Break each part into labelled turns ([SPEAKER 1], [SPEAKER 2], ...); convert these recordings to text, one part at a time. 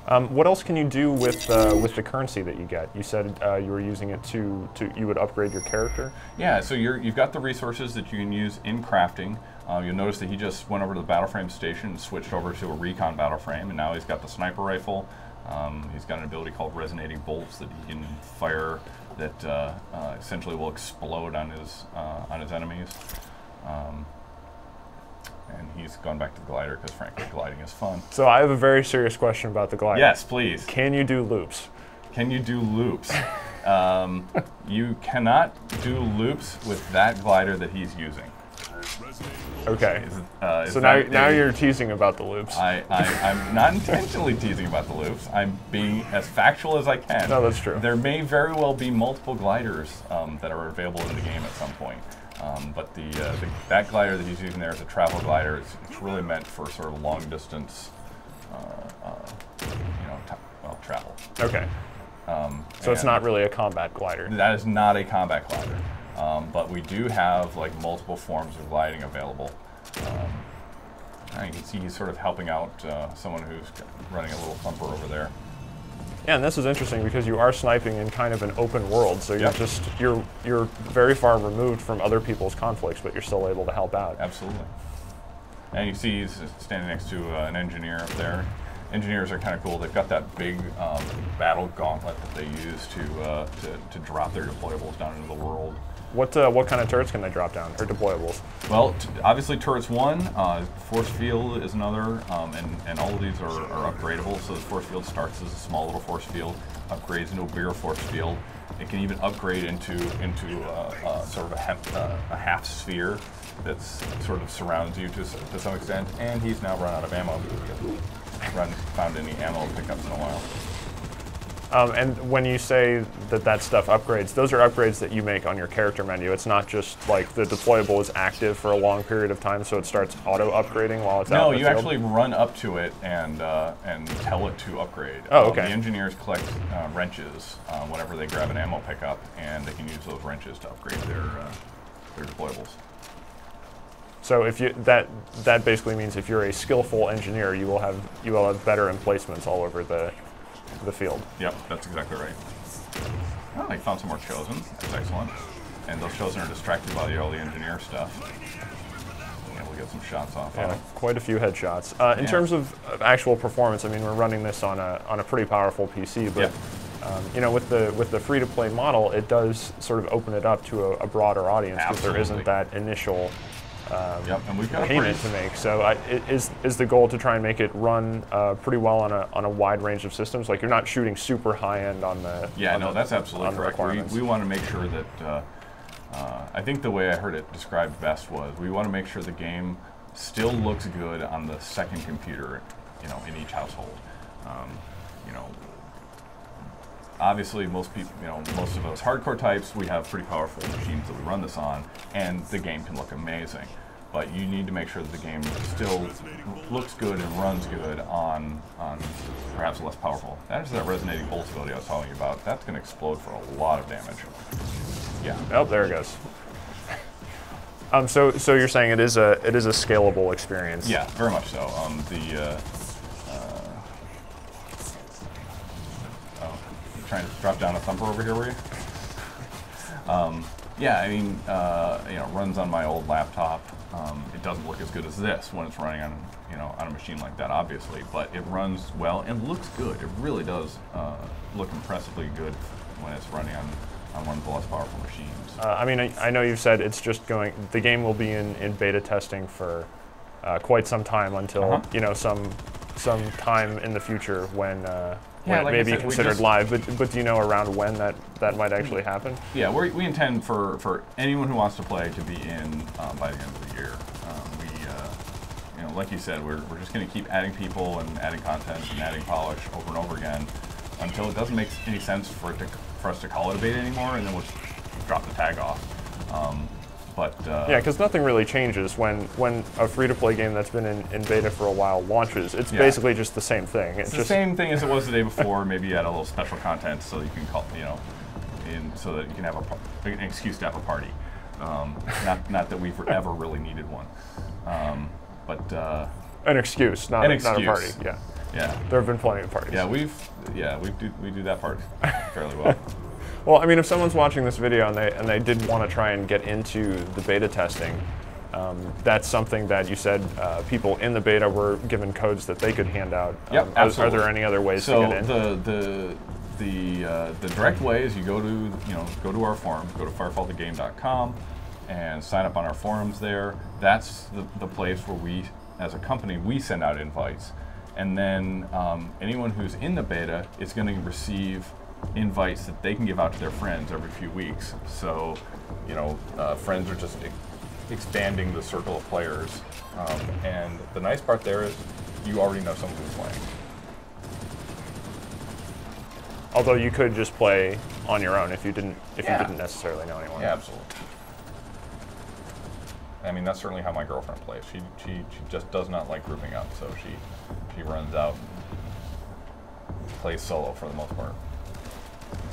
[SPEAKER 1] What else can you do with the currency that you get? You said you were using it to you would upgrade your character.
[SPEAKER 2] Yeah, so you've got the resources that you can use in crafting. You'll notice that he just went over to the battle frame station and switched over to a recon battle frame, and now he's got the sniper rifle. He's got an ability called resonating bolts that he can fire that essentially will explode on his enemies. And he's gone back to the glider because, frankly, gliding is fun.
[SPEAKER 1] So I have a very serious question about the glider.
[SPEAKER 2] Yes, please.
[SPEAKER 1] Can you do loops?
[SPEAKER 2] Can you do loops? You cannot do loops with that glider that he's using.
[SPEAKER 1] Okay. So now you're teasing about the loops.
[SPEAKER 2] I'm not intentionally teasing about the loops. I'm being as factual as I can.
[SPEAKER 1] No, that's true.
[SPEAKER 2] There may very well be multiple gliders that are available in the game at some point. But that glider that he's using there is a travel glider. It's really meant for sort of long distance, travel.
[SPEAKER 1] Okay. So it's not really a combat glider.
[SPEAKER 2] That is not a combat glider. But we do have like multiple forms of gliding available. You can see he's sort of helping out someone who's running a little thumper over there.
[SPEAKER 1] Yeah, and this is interesting because you are sniping in kind of an open world, so you're very far removed from other people's conflicts, but you're still able to help out.
[SPEAKER 2] Absolutely. And you see he's standing next to an engineer up there. Engineers are kind of cool. They've got that big battle gauntlet that they use to drop their deployables down into the world.
[SPEAKER 1] What kind of turrets can they drop down, or deployables?
[SPEAKER 2] Well, obviously turret's one, force field is another, and all of these are upgradable. So the force field starts as a small little force field, upgrades into a bigger force field. It can even upgrade into sort of a half sphere that sort of surrounds you to some extent. And he's now run out of ammo because he hasn't found any ammo pickups in a while.
[SPEAKER 1] And when you say that stuff upgrades, those are upgrades that you make on your character menu. It's not just like the deployable is active for a long period of time, so it starts auto-upgrading while it's out in the
[SPEAKER 2] No,
[SPEAKER 1] field?
[SPEAKER 2] you actually run up to it and tell it to upgrade.
[SPEAKER 1] Oh, okay.
[SPEAKER 2] The engineers collect wrenches whenever they grab an ammo pickup, and they can use those wrenches to upgrade their deployables.
[SPEAKER 1] So if you that basically means if you're a skillful engineer, you will have better emplacements all over the field.
[SPEAKER 2] Yep, that's exactly right. Oh, I found some more chosen. That's excellent. And those chosen are distracted by all the engineer stuff. Yeah, we'll get some shots off.
[SPEAKER 1] Yeah, quite a few headshots. In terms of actual performance, I mean, we're running this on a pretty powerful PC, but you know, with the free-to-play model, it does sort of open it up to a broader audience because there isn't that initial
[SPEAKER 2] and we've got
[SPEAKER 1] payment to make. So is the goal to try and make it run pretty well on a wide range of systems? Like you're not shooting super high end on the
[SPEAKER 2] that's absolutely correct. We want to make sure that I think the way I heard it described best was we want to make sure the game still looks good on the second computer, you know, in each household. You know, obviously most people, you know, most of us hardcore types, we have pretty powerful machines that we run this on, and the game can look amazing. But you need to make sure that the game still looks good and runs good on perhaps less powerful. That is that resonating bolts ability I was telling you about. That's going to explode for a lot of damage. Yeah.
[SPEAKER 1] Oh, there it goes. So you're saying it is a scalable experience?
[SPEAKER 2] Yeah, very much so. Trying to drop down a thumper over here, were you? Yeah, I mean, you know, runs on my old laptop. It doesn't look as good as this when it's running on, you know, on a machine like that, obviously, but it runs well and looks good. It really does look impressively good when it's running on one of the less powerful machines.
[SPEAKER 1] I mean, I know you've said it's just the game will be in beta testing for quite some time until, you know, some time in the future when it may be considered live, but do you know around when that might actually happen? Yeah,
[SPEAKER 2] we intend for anyone who wants to play to be in by the end of the year. You know, like you said, we're just going to keep adding people and adding content and adding polish over and over again until it doesn't make any sense for us to call it a beta anymore, and then we'll just drop the tag off.
[SPEAKER 1] Yeah, because nothing really changes when a free-to-play game that's been in beta for a while launches. It's basically just the same thing.
[SPEAKER 2] It's the same thing as it was the day before. Maybe you add a little special content so you can call, you know, so that you can have an excuse to have a party. Not that we've ever really needed one, but
[SPEAKER 1] an excuse, not a party. Yeah.
[SPEAKER 2] Yeah.
[SPEAKER 1] There have been plenty of parties.
[SPEAKER 2] Yeah, we do that part fairly well.
[SPEAKER 1] Well, I mean, if someone's watching this video and they did want to try and get into the beta testing, that's something that you said people in the beta were given codes that they could hand out.
[SPEAKER 2] Yep, absolutely.
[SPEAKER 1] Are there any other ways to get in?
[SPEAKER 2] So the direct way is you go to our forums, go to firefallthegame.com, and sign up on our forums there. That's the place where we, as a company, we send out invites, and then anyone who's in the beta is going to receive invites that they can give out to their friends every few weeks. So, friends are just expanding the circle of players, and the nice part there is you already know someone who's playing.
[SPEAKER 1] Although you could just play on your own if you didn't necessarily know anyone.
[SPEAKER 2] Yeah, absolutely. I mean, that's certainly how my girlfriend plays. She just does not like grouping up, so she runs out and plays solo for the most part.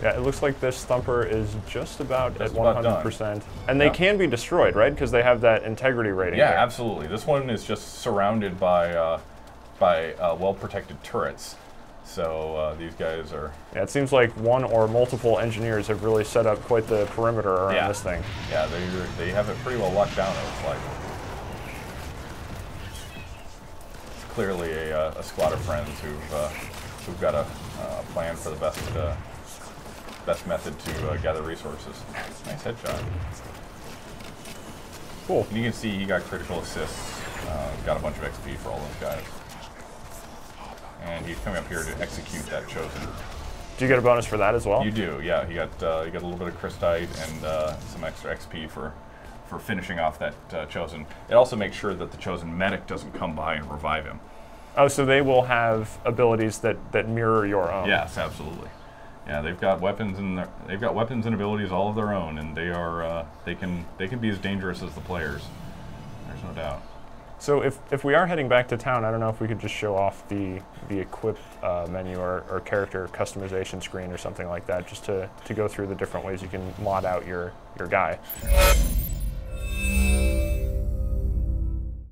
[SPEAKER 1] Yeah, it looks like this thumper is just about at 100%. And they can be destroyed, right? Because they have that integrity rating.
[SPEAKER 2] Yeah,
[SPEAKER 1] there.
[SPEAKER 2] Absolutely. This one is just surrounded by well-protected turrets. So these guys are...
[SPEAKER 1] Yeah, it seems like one or multiple engineers have really set up quite the perimeter around this thing.
[SPEAKER 2] Yeah, they have it pretty well locked down, it looks like. It's clearly a squad of friends who've got a plan for the best method to gather resources. Nice headshot.
[SPEAKER 1] Cool.
[SPEAKER 2] And you can see he got critical assists, got a bunch of XP for all those guys. And he's coming up here to execute that Chosen.
[SPEAKER 1] Do you get a bonus for that as well?
[SPEAKER 2] You do, yeah. You got a little bit of Crystite and some extra XP for finishing off that Chosen. It also makes sure that the Chosen medic doesn't come by and revive him.
[SPEAKER 1] Oh, so they will have abilities that mirror your own.
[SPEAKER 2] Yes, absolutely. Yeah, they've got weapons and abilities all of their own, and they can be as dangerous as the players. There's no doubt.
[SPEAKER 1] So if we are heading back to town, I don't know if we could just show off the equip menu or character customization screen or something like that, just to go through the different ways you can mod out your guy.